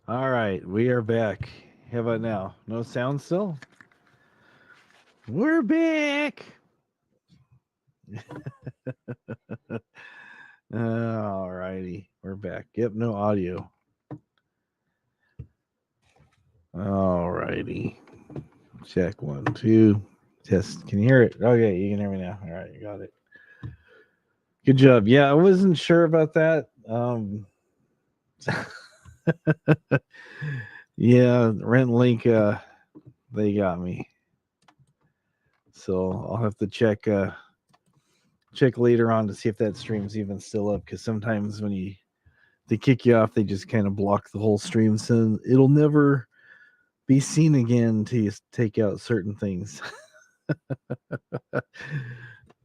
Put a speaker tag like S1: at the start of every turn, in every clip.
S1: All right, we are back. How about now? No sound still? We're back. All righty, we're back. Yep, no audio. All righty. Check 1, 2. Test. Can you hear it? Oh, yeah, you can hear me now. All right, you got it. Good job. Yeah, I wasn't sure about that. Yeah, Rent Link, they got me. So I'll have to check later on to see if that stream's even still up. Because sometimes when they kick you off, they just kind of block the whole stream, so it'll never be seen again until you take out certain things.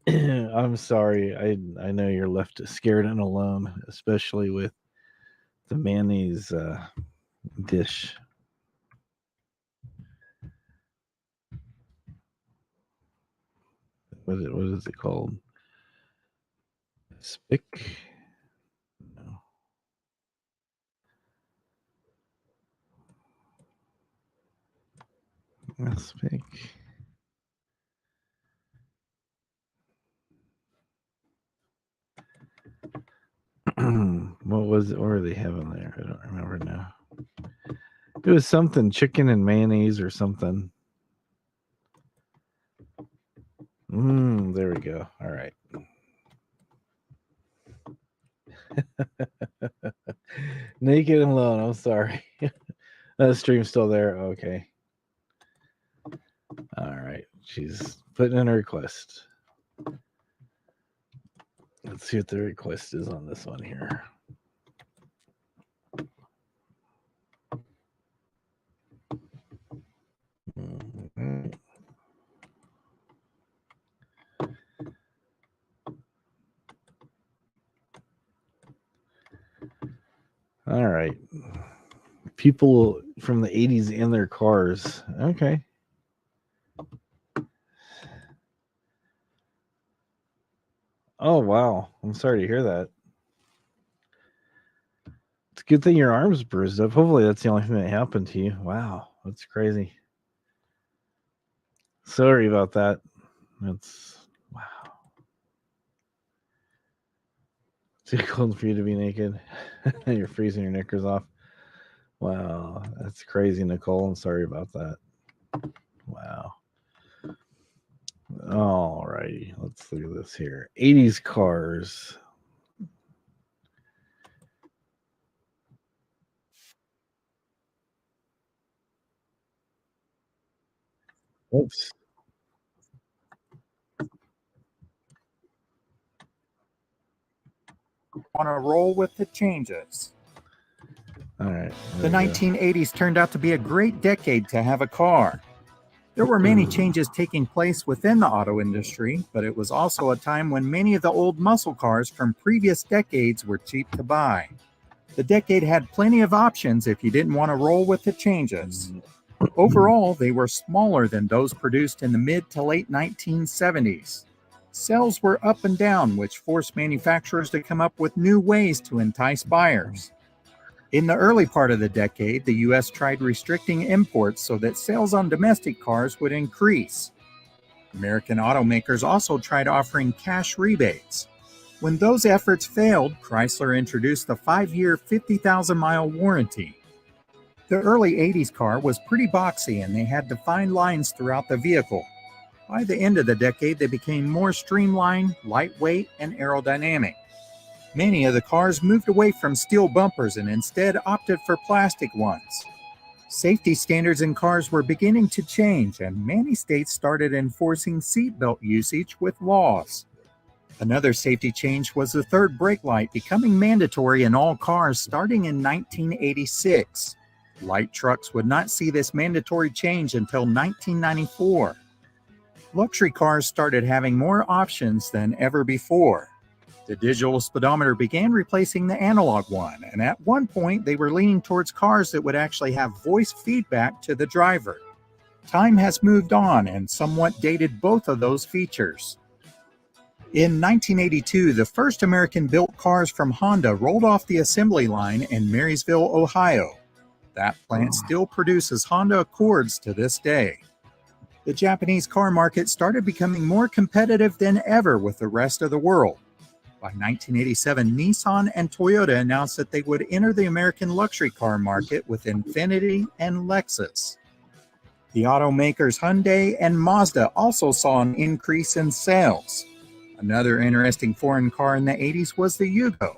S1: I'm sorry. I know you're left scared and alone, especially with the mayonnaise dish. What is it called? Spick? No. Spick. What was it? What are they having there? I don't remember now. It was something chicken and mayonnaise or something. There we go. All right. Naked and alone. I'm sorry. That stream's still there. Okay. All right. She's putting in a request. Let's see what the request is on this one here. Mm-hmm. All right. People from the 80s in their cars. Okay. Oh, wow. I'm sorry to hear that. It's a good thing your arm's bruised up. Hopefully that's the only thing that happened to you. Wow. That's crazy. Sorry about that. That's wow. Too cold for you to be naked. You're freezing your knickers off. Wow, that's crazy, Nicole. I'm sorry about that. Wow. All righty, let's look at this here. 80s cars. Oops.
S2: On a roll with the changes.
S1: All right.
S2: The 1980s turned out to be a great decade to have a car. There were many changes taking place within the auto industry, but it was also a time when many of the old muscle cars from previous decades were cheap to buy. The decade had plenty of options if you didn't want to roll with the changes. Overall, they were smaller than those produced in the mid to late 1970s. Sales were up and down, which forced manufacturers to come up with new ways to entice buyers. In the early part of the decade, the U.S. tried restricting imports so that sales on domestic cars would increase. American automakers also tried offering cash rebates. When those efforts failed, Chrysler introduced the 5-year, 50,000-mile warranty. The early 80s car was pretty boxy and they had defined lines throughout the vehicle. By the end of the decade, they became more streamlined, lightweight, and aerodynamic. Many of the cars moved away from steel bumpers and instead opted for plastic ones. Safety standards in cars were beginning to change, and many states started enforcing seatbelt usage with laws. Another safety change was the third brake light becoming mandatory in all cars starting in 1986. Light trucks would not see this mandatory change until 1994. Luxury cars started having more options than ever before. The digital speedometer began replacing the analog one, and at one point they were leaning towards cars that would actually have voice feedback to the driver. Time has moved on and somewhat dated both of those features. In 1982, the first American-built cars from Honda rolled off the assembly line in Marysville, Ohio. That plant still produces Honda Accords to this day. The Japanese car market started becoming more competitive than ever with the rest of the world. By 1987, Nissan and Toyota announced that they would enter the American luxury car market with Infiniti and Lexus. The automakers Hyundai and Mazda also saw an increase in sales. Another interesting foreign car in the 80s was the Yugo.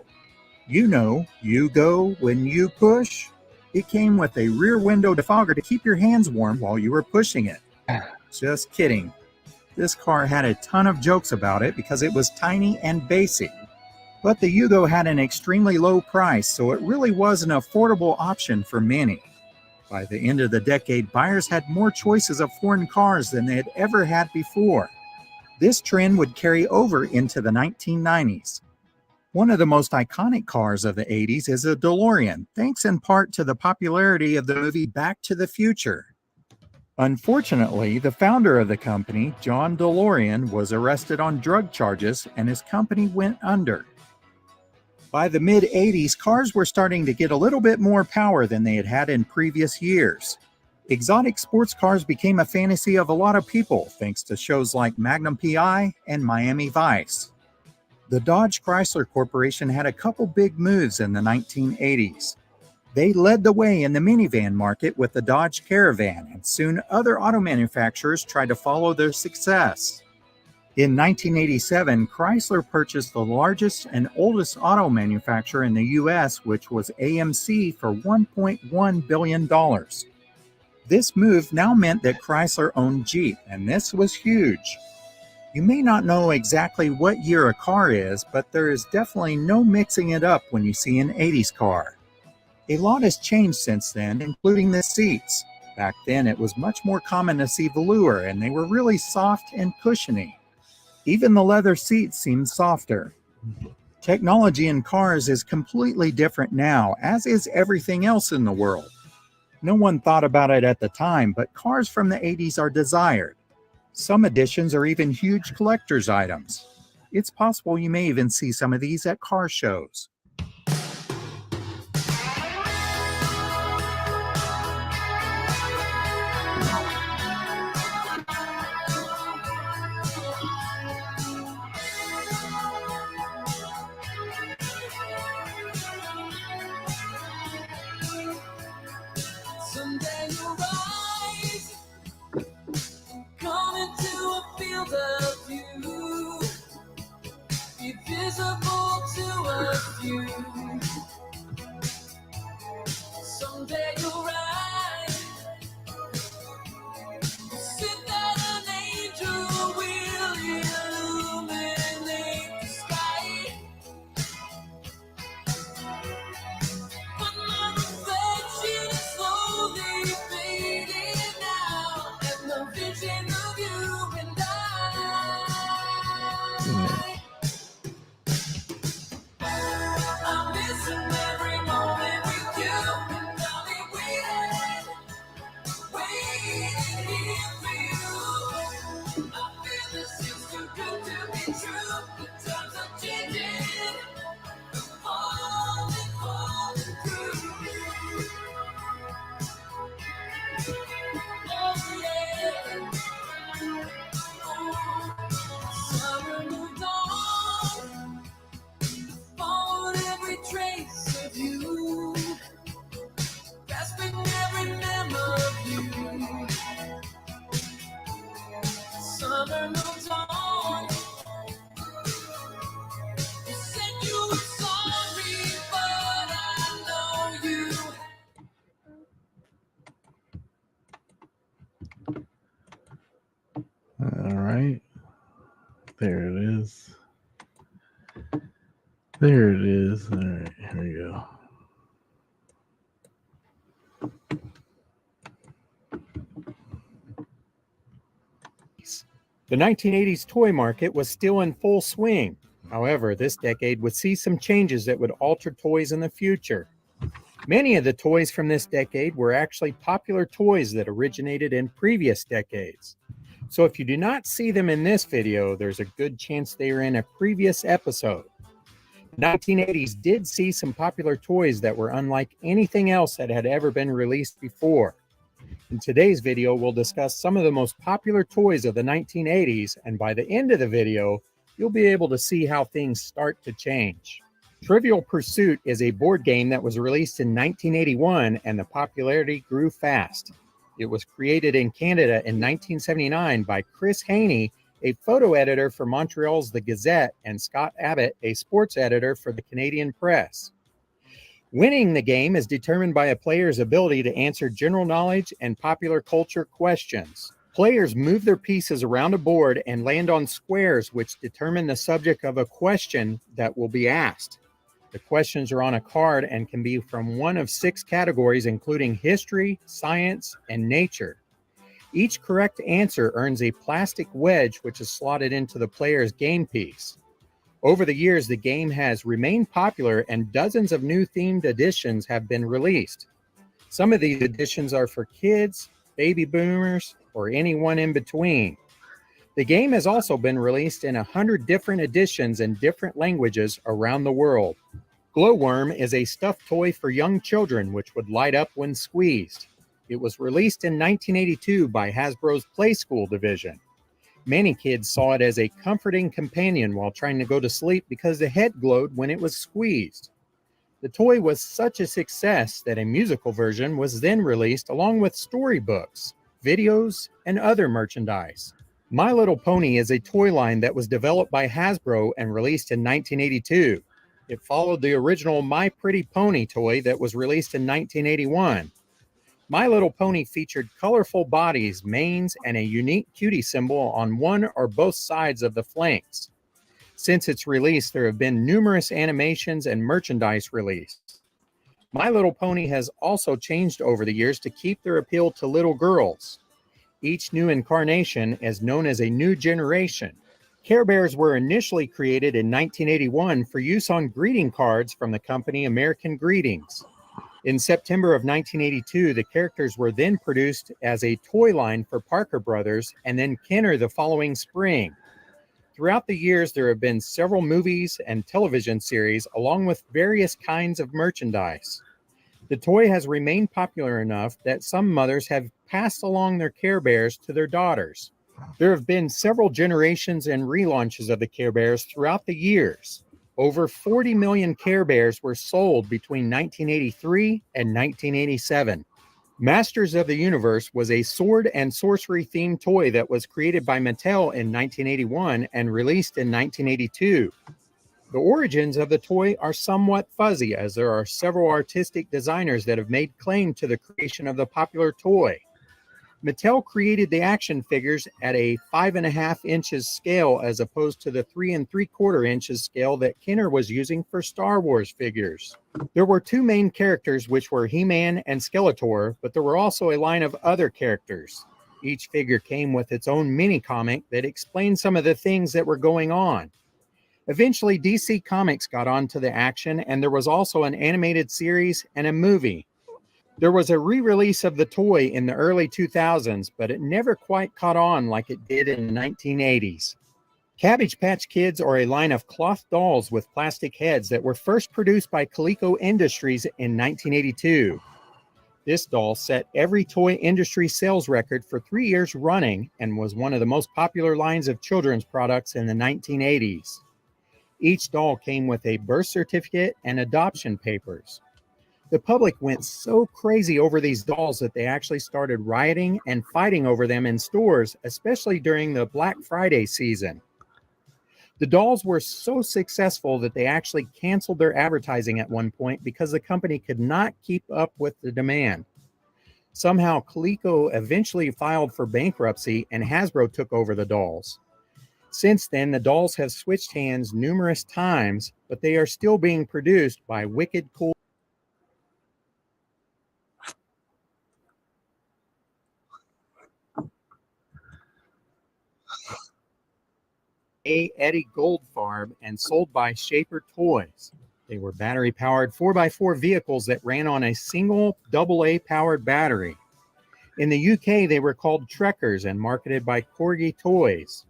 S2: You know, you go when you push. It came with a rear window defogger to keep your hands warm while you were pushing it. Just kidding. This car had a ton of jokes about it because it was tiny and basic. But the Yugo had an extremely low price, so it really was an affordable option for many. By the end of the decade, buyers had more choices of foreign cars than they had ever had before. This trend would carry over into the 1990s. One of the most iconic cars of the 80s is a DeLorean, thanks in part to the popularity of the movie Back to the Future. Unfortunately, the founder of the company, John DeLorean, was arrested on drug charges and his company went under. By the mid-80s, cars were starting to get a little bit more power than they had had in previous years. Exotic sports cars became a fantasy of a lot of people thanks to shows like Magnum PI and Miami Vice. The Dodge Chrysler Corporation had a couple big moves in the 1980s. They led the way in the minivan market with the Dodge Caravan, and soon other auto manufacturers tried to follow their success. In 1987, Chrysler purchased the largest and oldest auto manufacturer in the U.S., which was AMC, for $1.1 billion. This move now meant that Chrysler owned Jeep, and this was huge. You may not know exactly what year a car is, but there is definitely no mixing it up when you see an 80s car. A lot has changed since then, including the seats. Back then, it was much more common to see velour, and they were really soft and cushiony. Even the leather seats seemed softer. Technology in cars is completely different now, as is everything else in the world. No one thought about it at the time, but cars from the 80s are desired. Some editions are even huge collector's items. It's possible you may even see some of these at car shows.
S3: Someday you'll rise, come into a field of view, be visible to a few. Someday you'll rise, sit that an angel will illuminate the sky. But my reflection is slowly fading now, and the vision of you and I'm missing every moment with you, and I'll be waiting here for you. I feel this is too good to be true. The times are changing, falling through. Oh yeah. Summer moved on, followed every trace of you, grasping every memory of you. Summer moves on. You said you were sorry, but I know you.
S1: All right. There it is. There it is. All right, here we go.
S2: The 1980s toy market was still in full swing. However, this decade would see some changes that would alter toys in the future. Many of the toys from this decade were actually popular toys that originated in previous decades. So if you do not see them in this video, there's a good chance they are in a previous episode. The 1980s did see some popular toys that were unlike anything else that had ever been released before. In today's video, we'll discuss some of the most popular toys of the 1980s, and by the end of the video, you'll be able to see how things start to change. Trivial Pursuit is a board game that was released in 1981, and the popularity grew fast. It was created in Canada in 1979 by Chris Haney, a photo editor for Montreal's The Gazette, and Scott Abbott, a sports editor for the Canadian Press. Winning the game is determined by a player's ability to answer general knowledge and popular culture questions. Players move their pieces around a board and land on squares, which determine the subject of a question that will be asked. The questions are on a card and can be from one of 6 categories, including history, science, and nature. Each correct answer earns a plastic wedge, which is slotted into the player's game piece. Over the years, the game has remained popular and dozens of new themed editions have been released. Some of these editions are for kids, baby boomers, or anyone in between. The game has also been released in 100 different editions in different languages around the world. Glowworm is a stuffed toy for young children which would light up when squeezed. It was released in 1982 by Hasbro's Playskool division. Many kids saw it as a comforting companion while trying to go to sleep because the head glowed when it was squeezed. The toy was such a success that a musical version was then released along with storybooks, videos, and other merchandise. My Little Pony is a toy line that was developed by Hasbro and released in 1982. It followed the original My Pretty Pony toy that was released in 1981. My Little Pony featured colorful bodies, manes, and a unique cutie symbol on one or both sides of the flanks. Since its release, there have been numerous animations and merchandise released. My Little Pony has also changed over the years to keep their appeal to little girls. Each new incarnation is known as a new generation. Care Bears were initially created in 1981 for use on greeting cards from the company American Greetings. In September of 1982, the characters were then produced as a toy line for Parker Brothers and then Kenner the following spring. Throughout the years, there have been several movies and television series along with various kinds of merchandise. The toy has remained popular enough that some mothers have passed along their Care Bears to their daughters. There have been several generations and relaunches of the Care Bears throughout the years. Over 40 million Care Bears were sold between 1983 and 1987. Masters of the Universe was a sword and sorcery themed toy that was created by Mattel in 1981 and released in 1982. The origins of the toy are somewhat fuzzy, as there are several artistic designers that have made claim to the creation of the popular toy. Mattel created the action figures at a 5.5 inches scale as opposed to the 3 3/4 inches scale that Kenner was using for Star Wars figures. There were 2 main characters, which were He-Man and Skeletor, but there were also a line of other characters. Each figure came with its own mini-comic that explained some of the things that were going on. Eventually, DC Comics got onto the action, and there was also an animated series and a movie. There was a re-release of the toy in the early 2000s, but it never quite caught on like it did in the 1980s. Cabbage Patch Kids are a line of cloth dolls with plastic heads that were first produced by Coleco Industries in 1982. This doll set every toy industry sales record for 3 years running and was one of the most popular lines of children's products in the 1980s. Each doll came with a birth certificate and adoption papers. The public went so crazy over these dolls that they actually started rioting and fighting over them in stores, especially during the Black Friday season. The dolls were so successful that they actually canceled their advertising at one point because the company could not keep up with the demand. Somehow, Coleco eventually filed for bankruptcy and Hasbro took over the dolls. Since then, the dolls have switched hands numerous times, but they are still being produced by Wicked Cool Eddie Goldfarb and sold by Shaper Toys. They were battery-powered 4x4 vehicles that ran on a single AA-powered battery. In the UK, they were called Trekkers and marketed by Corgi Toys.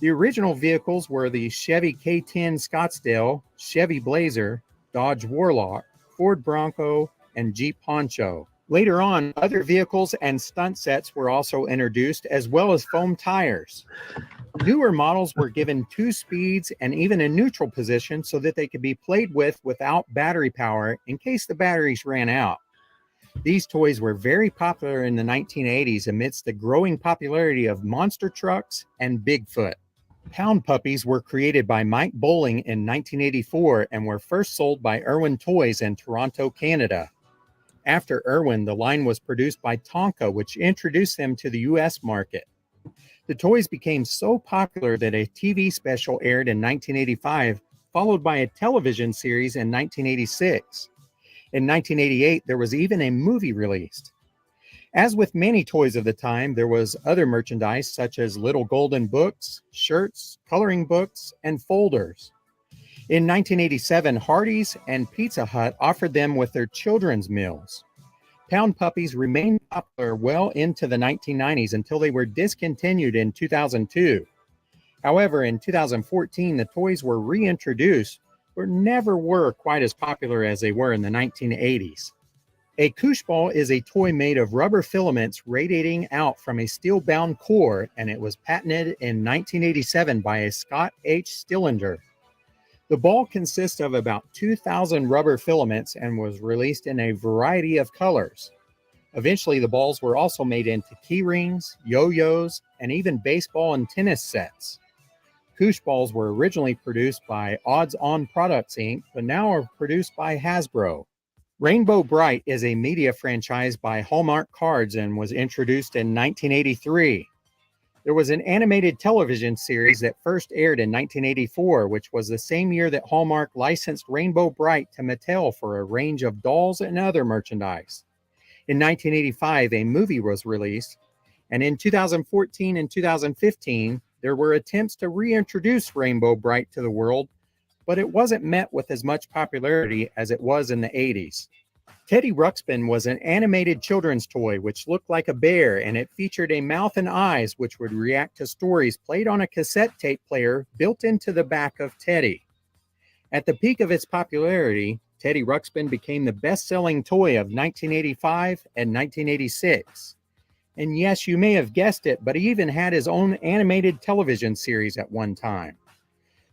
S2: The original vehicles were the Chevy K10 Scottsdale, Chevy Blazer, Dodge Warlock, Ford Bronco, and Jeep Poncho. Later on, other vehicles and stunt sets were also introduced, as well as foam tires. Newer models were given 2 speeds and even a neutral position so that they could be played with without battery power in case the batteries ran out. These toys were very popular in the 1980s amidst the growing popularity of monster trucks and Bigfoot. Pound Puppies were created by Mike Bowling in 1984 and were first sold by Irwin Toys in Toronto, Canada. After Irwin, the line was produced by Tonka, which introduced them to the US market. The toys became so popular that a TV special aired in 1985, followed by a television series in 1986. In 1988, there was even a movie released. As with many toys of the time, there was other merchandise such as little golden books, shirts, coloring books, and folders. In 1987, Hardee's and Pizza Hut offered them with their children's meals. Pound Puppies remained popular well into the 1990s until they were discontinued in 2002. However, in 2014, the toys were reintroduced, but never were quite as popular as they were in the 1980s. A koosh ball is a toy made of rubber filaments radiating out from a steel-bound core, and it was patented in 1987 by a Scott H. Stillinger. The ball consists of about 2,000 rubber filaments and was released in a variety of colors. Eventually, the balls were also made into key rings, yo-yos, and even baseball and tennis sets. Koosh balls were originally produced by Odds On Products, Inc., but now are produced by Hasbro. Rainbow Bright is a media franchise by Hallmark Cards and was introduced in 1983. There was an animated television series that first aired in 1984, which was the same year that Hallmark licensed Rainbow Bright to Mattel for a range of dolls and other merchandise. In 1985, a movie was released, and in 2014 and 2015, there were attempts to reintroduce Rainbow Bright to the world, but it wasn't met with as much popularity as it was in the 80s. Teddy Ruxpin was an animated children's toy which looked like a bear, and it featured a mouth and eyes which would react to stories played on a cassette tape player built into the back of Teddy. At the peak of its popularity, Teddy Ruxpin became the best-selling toy of 1985 and 1986. And yes, you may have guessed it, but he even had his own animated television series at one time.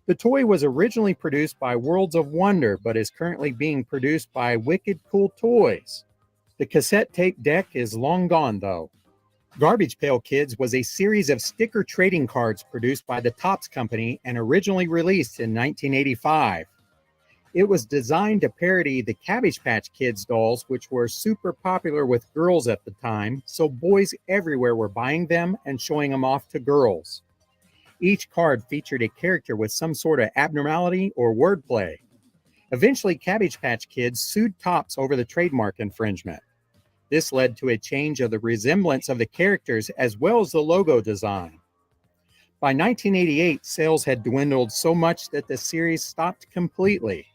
S2: The toy was originally produced by Worlds of Wonder, but is currently being produced by Wicked Cool Toys. The cassette tape deck is long gone, though. Garbage Pail Kids was a series of sticker trading cards produced by the Topps Company and originally released in 1985. It was designed to parody the Cabbage Patch Kids dolls, which were super popular with girls at the time, so boys everywhere were buying them and showing them off to girls. Each card featured a character with some sort of abnormality or wordplay. Eventually, Cabbage Patch Kids sued Topps over the trademark infringement. This led to a change of the resemblance of the characters as well as the logo design. By 1988, sales had dwindled so much that the series stopped completely.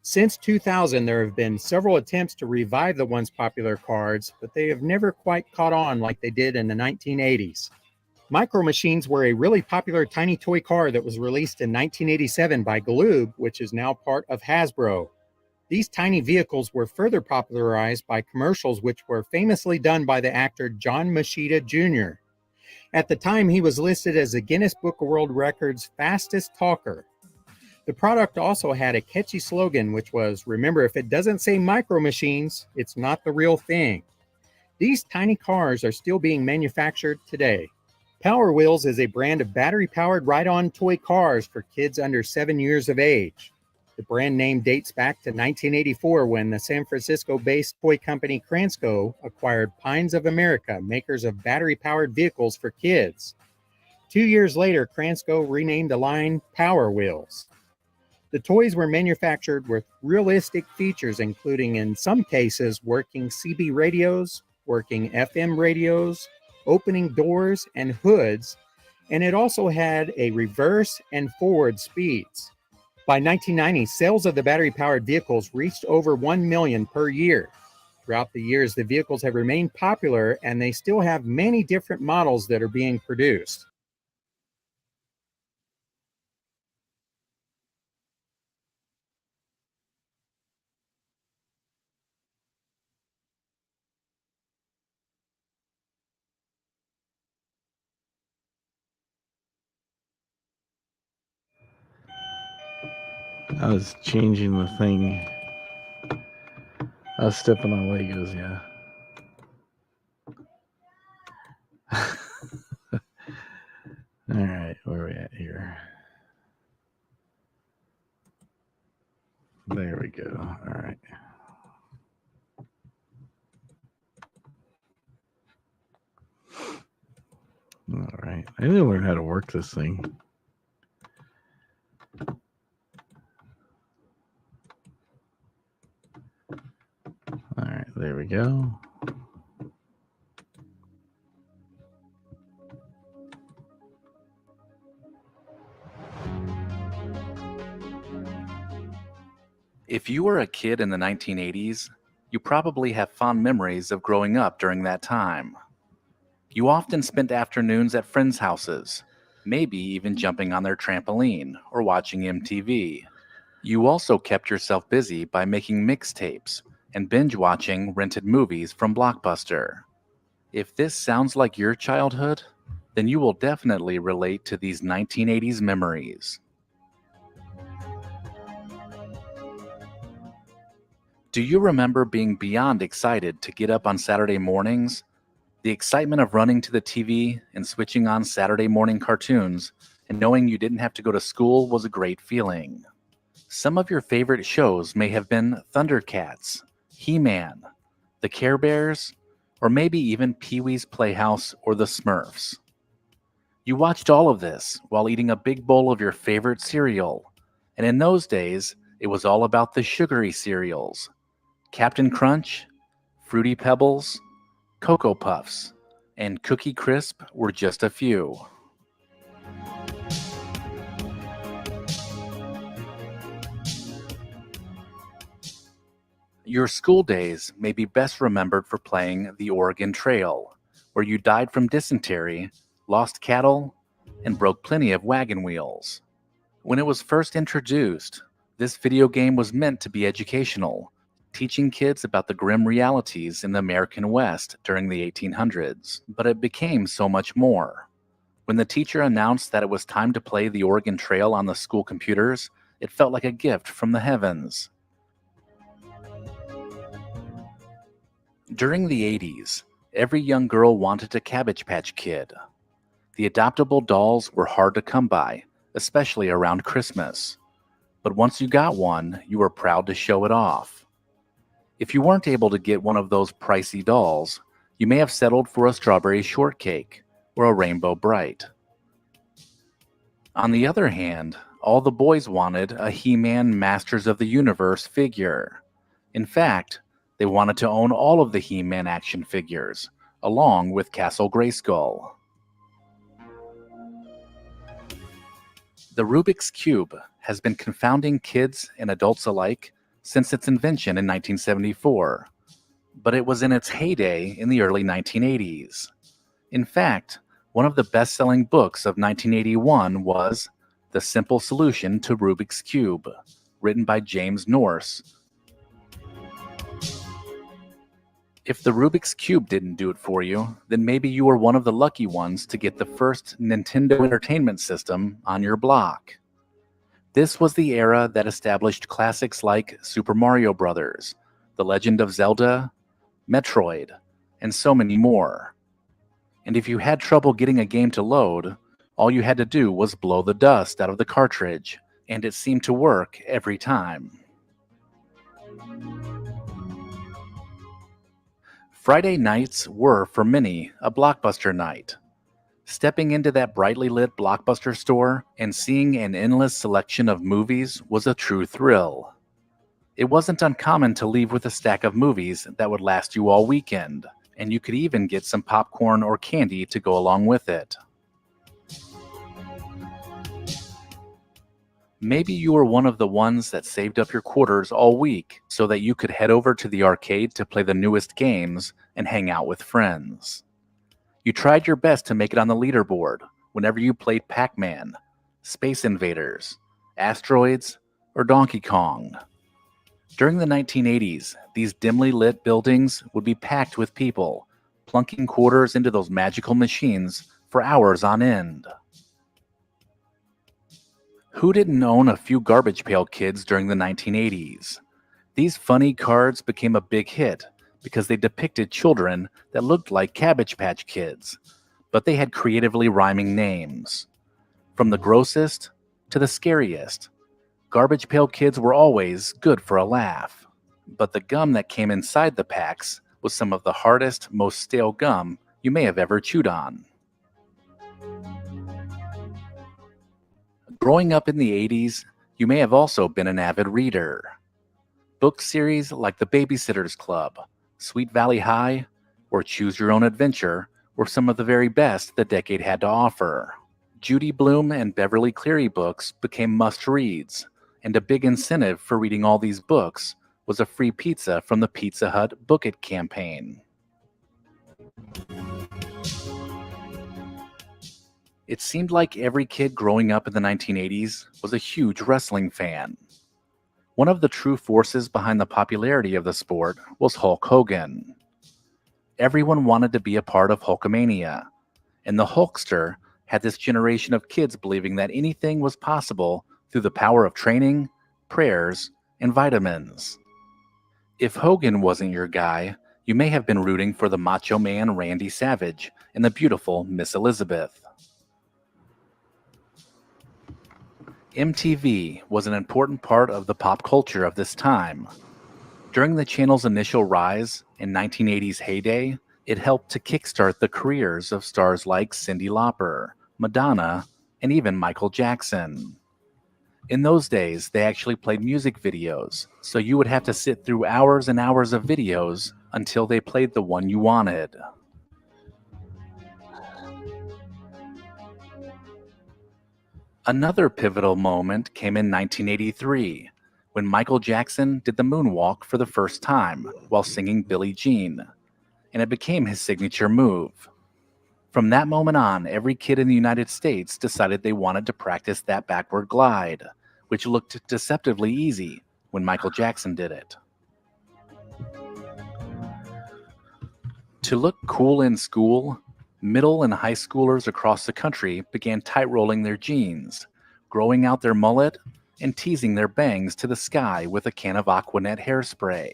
S2: Since 2000, there have been several attempts to revive the once popular cards, but they have never quite caught on like they did in the 1980s. Micro Machines were a really popular tiny toy car that was released in 1987 by Galoob, which is now part of Hasbro. These tiny vehicles were further popularized by commercials which were famously done by the actor John Machida Jr. At the time, he was listed as the Guinness Book of World Records fastest talker. The product also had a catchy slogan, which was, "Remember, if it doesn't say Micro Machines, it's not the real thing." These tiny cars are still being manufactured today. Power Wheels is a brand of battery-powered ride-on toy cars for kids under 7 years of age. The brand name dates back to 1984 when the San Francisco-based toy company Kransco acquired Pines of America, makers of battery-powered vehicles for kids. 2 years later, Kransco renamed the line Power Wheels. The toys were manufactured with realistic features, including, in some cases, working CB radios, working FM radios, opening doors and hoods, and it also had a reverse and forward speeds. By 1990, sales of the battery-powered vehicles reached over 1 million per year. Throughout the years, the vehicles have remained popular, and they still have many different models that are being produced.
S1: I was changing the thing. I was stepping on Legos, yeah. All right, where are we at here? There we go. All right. All right. I need to learn how to work this thing. All right, there we go.
S4: If you were a kid in the 1980s, you probably have fond memories of growing up during that time. You often spent afternoons at friends' houses, maybe even jumping on their trampoline or watching MTV. You also kept yourself busy by making mixtapes and binge watching rented movies from Blockbuster. If this sounds like your childhood, then you will definitely relate to these 1980s memories. Do you remember being beyond excited to get up on Saturday mornings? The excitement of running to the TV and switching on Saturday morning cartoons and knowing you didn't have to go to school was a great feeling. Some of your favorite shows may have been Thundercats, He-Man, the Care Bears, or maybe even Pee-wee's Playhouse or the Smurfs. You watched all of this while eating a big bowl of your favorite cereal, and in those days, it was all about the sugary cereals. Captain Crunch, Fruity Pebbles, Cocoa Puffs, and Cookie Crisp were just a few. Your school days may be best remembered for playing the Oregon Trail, where you died from dysentery, lost cattle, and broke plenty of wagon wheels. When it was first introduced, this video game was meant to be educational, teaching kids about the grim realities in the American West during the 1800s, but it became so much more. When the teacher announced that it was time to play the Oregon Trail on the school computers, it felt like a gift from the heavens. During the 80s, every young girl wanted a Cabbage Patch Kid. The adoptable dolls were hard to come by, especially around Christmas. But once you got one, you were proud to show it off. If you weren't able to get one of those pricey dolls, you may have settled for a strawberry shortcake or a Rainbow Bright. On the other hand, all the boys wanted a He-Man Masters of the Universe figure. In fact, they wanted to own all of the He-Man action figures, along with Castle Grayskull. The Rubik's Cube has been confounding kids and adults alike since its invention in 1974, but it was in its heyday in the early 1980s. In fact, one of the best-selling books of 1981 was The Simple Solution to Rubik's Cube, written by James Norse. If the Rubik's Cube didn't do it for you, then maybe you were one of the lucky ones to get the first Nintendo Entertainment System on your block. This was the era that established classics like Super Mario Bros., The Legend of Zelda, Metroid, and so many more. And if you had trouble getting a game to load, all you had to do was blow the dust out of the cartridge, and it seemed to work every time. Friday nights were, for many, a Blockbuster night. Stepping into that brightly lit Blockbuster store and seeing an endless selection of movies was a true thrill. It wasn't uncommon to leave with a stack of movies that would last you all weekend, and you could even get some popcorn or candy to go along with it. Maybe you were one of the ones that saved up your quarters all week so that you could head over to the arcade to play the newest games and hang out with friends. You tried your best to make it on the leaderboard whenever you played Pac-Man, Space Invaders, Asteroids, or Donkey Kong. During the 1980s, these dimly lit buildings would be packed with people, plunking quarters into those magical machines for hours on end. Who didn't own a few Garbage Pail Kids during the 1980s? These funny cards became a big hit because they depicted children that looked like Cabbage Patch Kids, but they had creatively rhyming names. From the grossest to the scariest, Garbage Pail Kids were always good for a laugh. But the gum that came inside the packs was some of the hardest, most stale gum you may have ever chewed on. Growing up in the 80s, you may have also been an avid reader. Book series like The Babysitter's Club, Sweet Valley High, or Choose Your Own Adventure were some of the very best the decade had to offer. Judy Blume and Beverly Cleary books became must-reads, and a big incentive for reading all these books was a free pizza from the Pizza Hut Book It campaign. It seemed like every kid growing up in the 1980s was a huge wrestling fan. One of the true forces behind the popularity of the sport was Hulk Hogan. Everyone wanted to be a part of Hulkamania, and the Hulkster had this generation of kids believing that anything was possible through the power of training, prayers, and vitamins. If Hogan wasn't your guy, you may have been rooting for the Macho Man Randy Savage and the beautiful Miss Elizabeth. MTV was an important part of the pop culture of this time. During the channel's initial rise in 1980's heyday, it helped to kickstart the careers of stars like Cyndi Lauper, Madonna, and even Michael Jackson. In those days, they actually played music videos, so you would have to sit through hours and hours of videos until they played the one you wanted. Another pivotal moment came in 1983, when Michael Jackson did the moonwalk for the first time while singing Billie Jean, and it became his signature move. From that moment on, every kid in the United States decided they wanted to practice that backward glide, which looked deceptively easy when Michael Jackson did it. To look cool in school, middle and high schoolers across the country began tight-rolling their jeans, growing out their mullet, and teasing their bangs to the sky with a can of Aquanet hairspray.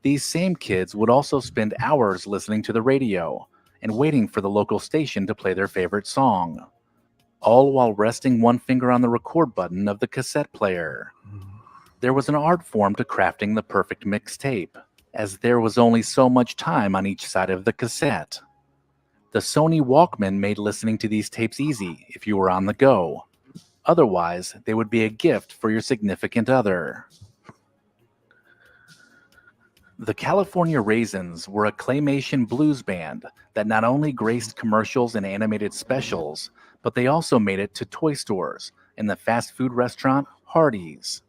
S4: These same kids would also spend hours listening to the radio and waiting for the local station to play their favorite song, all while resting one finger on the record button of the cassette player. There was an art form to crafting the perfect mixtape, as there was only so much time on each side of the cassette. The Sony Walkman made listening to these tapes easy if you were on the go. Otherwise, they would be a gift for your significant other. The California Raisins were a claymation blues band that not only graced commercials and animated specials, but they also made it to toy stores and the fast food restaurant Hardee's.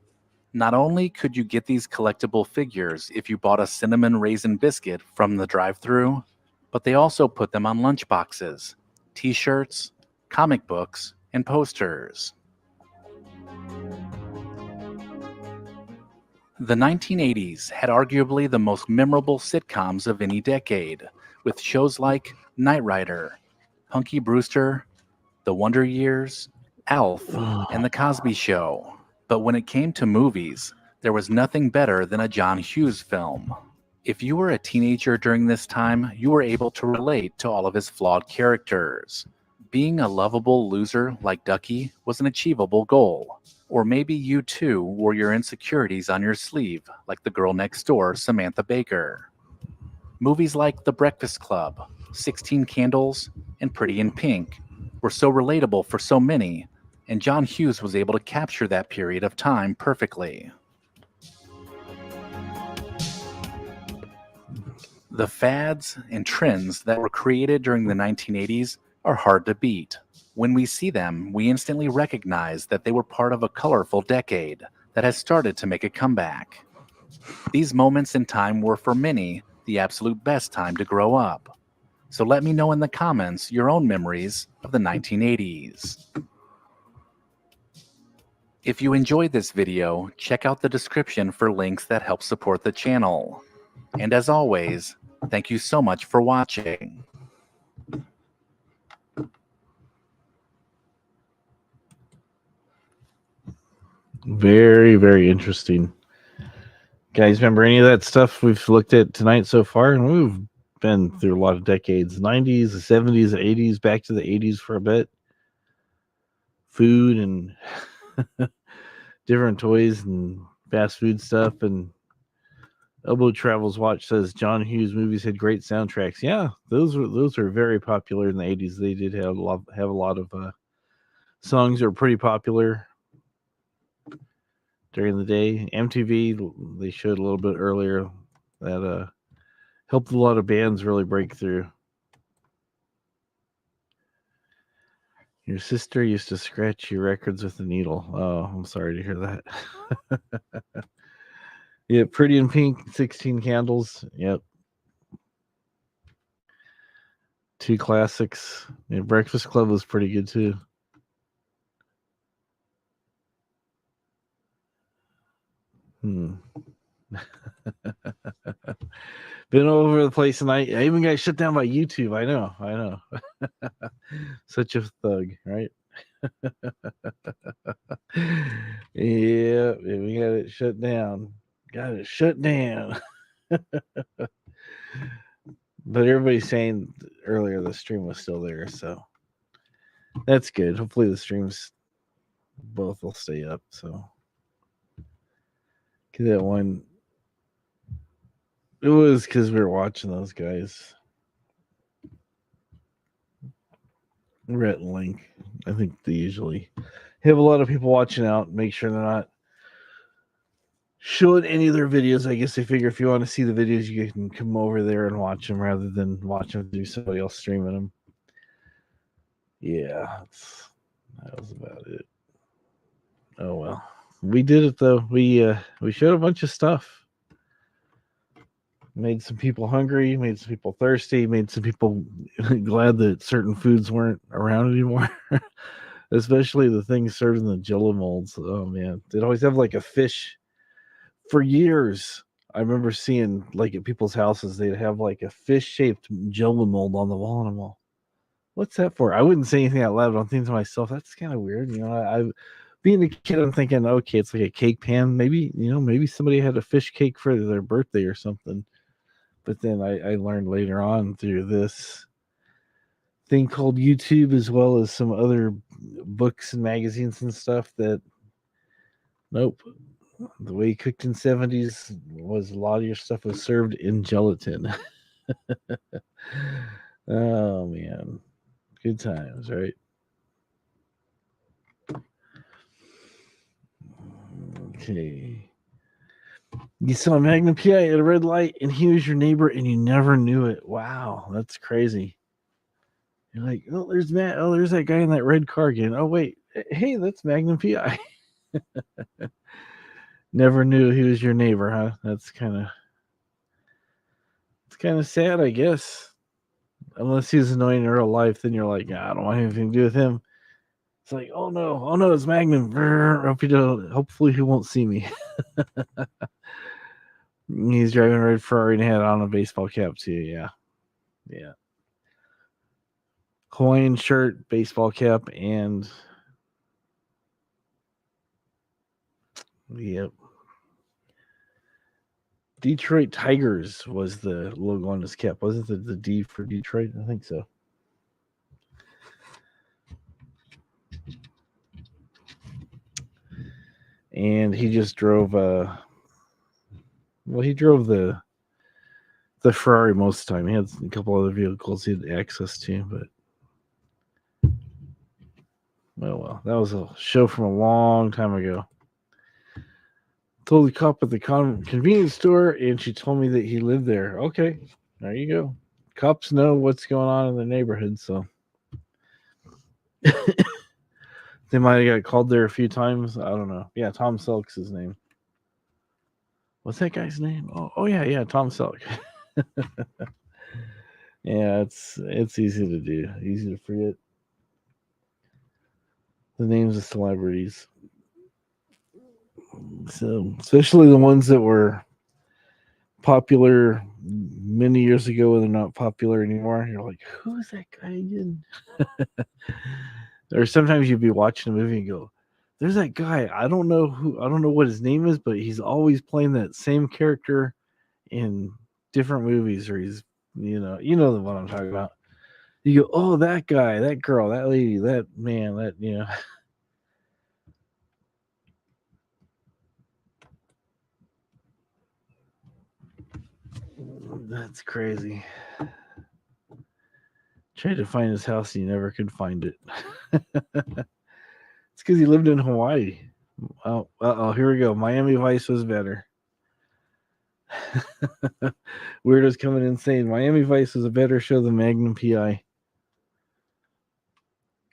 S4: Not only could you get these collectible figures if you bought a cinnamon raisin biscuit from the drive-thru, but they also put them on lunchboxes, t-shirts, comic books, and posters. The 1980s had arguably the most memorable sitcoms of any decade, with shows like Knight Rider, Punky Brewster, The Wonder Years, Alf, and The Cosby Show. But when it came to movies, there was nothing better than a John Hughes film. If you were a teenager during this time, you were able to relate to all of his flawed characters. Being a lovable loser like Ducky was an achievable goal. Or maybe you too wore your insecurities on your sleeve, like the girl next door, Samantha Baker. Movies like The Breakfast Club, 16 Candles, and Pretty in Pink were so relatable for so many, and John Hughes was able to capture that period of time perfectly. The fads and trends that were created during the 1980s are hard to beat. When we see them, we instantly recognize that they were part of a colorful decade that has started to make a comeback. These moments in time were, for many, the absolute best time to grow up. So let me know in the comments your own memories of the 1980s. If you enjoyed this video, check out the description for links that help support the channel. And as always, thank you so much for watching.
S1: Very, very interesting. Guys, remember any of that stuff we've looked at tonight so far? And we've been through a lot of decades, 90s, the 70s, the 80s, back to the 80s for a bit. Food and different toys and fast food stuff. And Elbow Travels Watch says John Hughes movies had great soundtracks. Yeah, those are very popular in the 80s. They did have a lot of songs that were pretty popular during the day. MTV, they showed a little bit earlier that helped a lot of bands really break through. Your sister used to scratch your records with a needle. Oh, I'm sorry to hear that. Yeah, Pretty in Pink, 16 Candles. Yep. Two classics. Yeah, Breakfast Club was pretty good too. Been all over the place tonight. I even got shut down by YouTube. I know. Such a thug, right? Yeah, we got it shut down. But everybody's saying earlier the stream was still there, so that's good. Hopefully the streams both will stay up. So that one, it was because we were watching those guys. Rhett and Link. I think they usually have a lot of people watching out. Make sure they're not showing any of their videos. I guess they figure if you want to see the videos, you can come over there and watch them rather than watch them through somebody else streaming them. Yeah, that was about it. Oh well, we did it though. We showed a bunch of stuff. Made some people hungry, made some people thirsty, made some people glad that certain foods weren't around anymore. Especially the things served in the Jello molds. Oh man, they'd always have like a fish. For years, I remember seeing like at people's houses, they'd have like a fish-shaped Jello mold on the wall, and I'm all, what's that for? I wouldn't say anything out loud, but I'm thinking to myself, that's kind of weird. You know, I being a kid, I'm thinking, okay, it's like a cake pan. Maybe, maybe somebody had a fish cake for their birthday or something. But then I learned later on through this thing called YouTube, as well as some other books and magazines and stuff, that nope. The way you cooked in 70s was a lot of your stuff was served in gelatin. Oh man. Good times, right? Okay. You saw Magnum PI at a red light and he was your neighbor and you never knew it. Wow, that's crazy. You're like, oh, there's Matt. Oh, there's that guy in that red car again. Oh, wait. Hey, that's Magnum PI. Never knew he was your neighbor, huh? It's kind of sad, I guess. Unless he's annoying in real life, then you're like, yeah, I don't want anything to do with him. It's like, oh no, it's Magnum. Hopefully he won't see me. He's driving a red Ferrari and had on a baseball cap too. Yeah. Hawaiian shirt, baseball cap, and yep. Detroit Tigers was the logo on his cap. Was it the D for Detroit? I think so. And he just drove he drove the Ferrari most of the time. He had a couple other vehicles he had access to, but oh well. That was a show from a long time ago. Told the cop at the convenience store, and she told me that he lived there. Okay, there you go. Cops know what's going on in the neighborhood, so they might have got called there a few times. I don't know. Yeah, Tom Selk's his name. What's that guy's name? Oh yeah, Tom Selk. Yeah, it's easy to do. Easy to forget the names of celebrities. So, especially the ones that were popular many years ago and they're not popular anymore. You're like, who's that guy again? Or sometimes you'd be watching a movie and go, there's that guy. I don't know what his name is, but he's always playing that same character in different movies, or he's you know the one I'm talking about. You go, oh, that guy, that girl, that lady, that man, that That's crazy. Tried to find his house, and he never could find it. It's because he lived in Hawaii. Oh, here we go. Miami Vice was better. Weirdo's coming in saying Miami Vice was a better show than Magnum PI.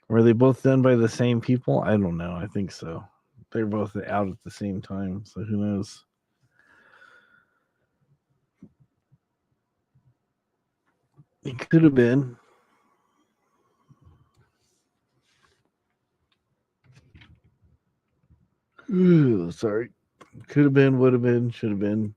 S1: Were they both done by the same people? I don't know. I think so. They're both out at the same time, so who knows? It could have been. Ooh, sorry. Could have been, would have been, should have been.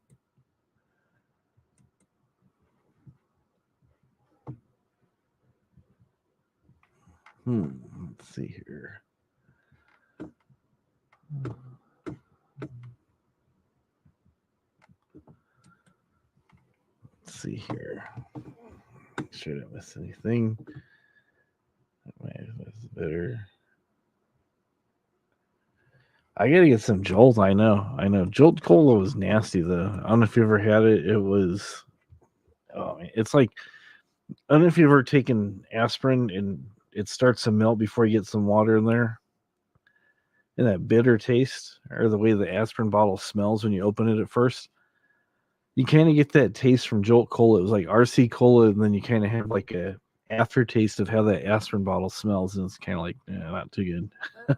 S1: Let's see here. Let's see here. Make sure I didn't miss anything. That's better. I gotta get some Jolt. I know. Jolt Cola was nasty though. I don't know if you ever had it. It was. Oh, it's like I don't know if you've ever taken aspirin and it starts to melt before you get some water in there. And that bitter taste, or the way the aspirin bottle smells when you open it at first, you kind of get that taste from Jolt Cola. It was like RC Cola, and then you kind of have like a aftertaste of how that aspirin bottle smells, and it's kind of like not too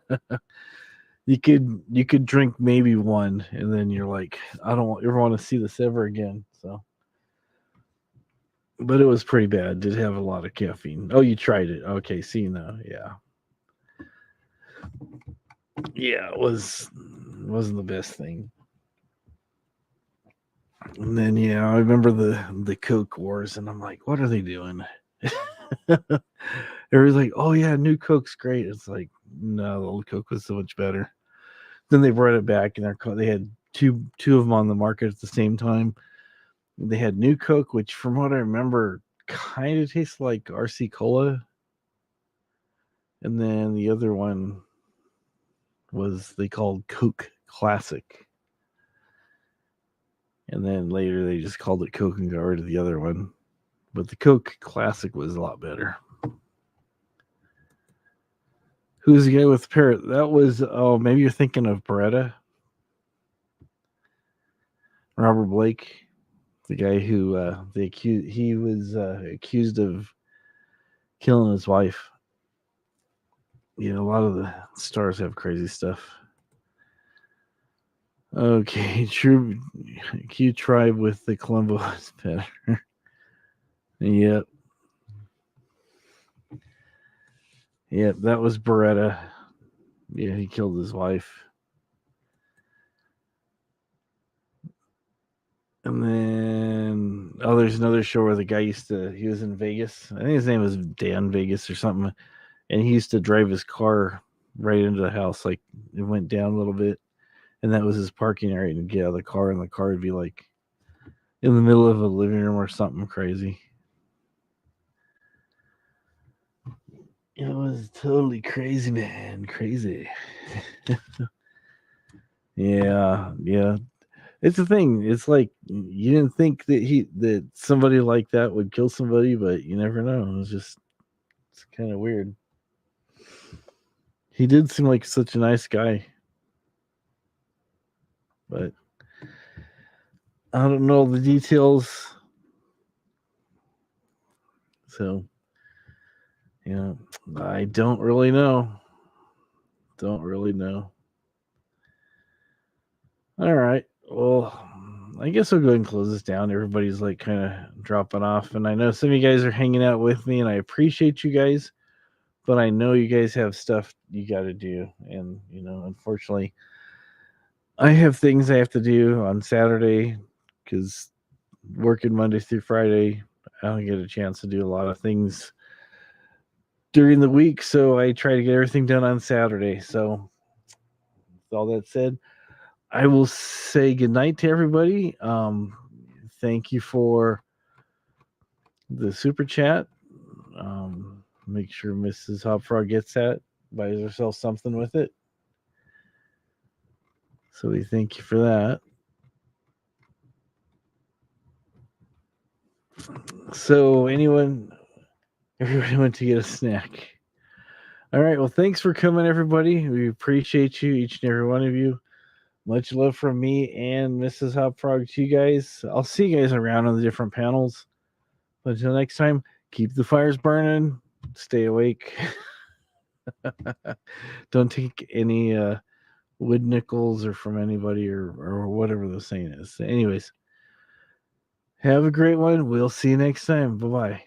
S1: good. You could drink maybe one, and then you're like, I don't ever want to see this ever again. So, but it was pretty bad. Did have a lot of caffeine. Oh, you tried it? Okay, see now, yeah, it wasn't the best thing. And then I remember the Coke wars, and I'm like, what are they doing? Everybody's like, oh yeah, new Coke's great. It's like, no, the old Coke was so much better. Then they brought it back, and they had two of them on the market at the same time. They had new Coke, which from what I remember kind of tastes like RC Cola. And then the other one was they called Coke Classic. And then later they just called it Coke and got rid of the other one. But the Coke Classic was a lot better. Who's the guy with the parrot? That was, maybe you're thinking of Beretta. Robert Blake, the guy who he was accused of killing his wife. A lot of the stars have crazy stuff. Okay, true. Q Tribe with the Columbo is better. Yep. Yep, that was Beretta. Yeah, he killed his wife. And then, there's another show where the guy he was in Vegas. I think his name was Dan Vegas or something. And he used to drive his car right into the house. Like, it went down a little bit. And that was his parking area. And get out of the car, and the car would be like in the middle of a living room or something crazy. It was totally crazy, man. Crazy. Yeah. It's the thing. It's like you didn't think that somebody like that would kill somebody, but you never know. It's kind of weird. He did seem like such a nice guy, but I don't know the details. So, I don't really know. Don't really know. All right. Well, I guess I'll go ahead and close this down. Everybody's like kind of dropping off, and I know some of you guys are hanging out with me, and I appreciate you guys, but I know you guys have stuff you got to do, and unfortunately, I have things I have to do on Saturday because working Monday through Friday, I don't get a chance to do a lot of things during the week, so I try to get everything done on Saturday. So all that said, I will say goodnight to everybody. Thank you for the super chat. Make sure Mrs. Hopfrog gets that, buys herself something with it. So we thank you for that. So everybody went to get a snack. All right. Well, thanks for coming, everybody. We appreciate you, each and every one of you. Much love from me and Mrs. Hopfrog to you guys. I'll see you guys around on the different panels. But until next time, keep the fires burning. Stay awake. Don't take any wood nickels or from anybody or whatever the saying is. Anyways, have a great one. We'll see you next time. Bye-bye.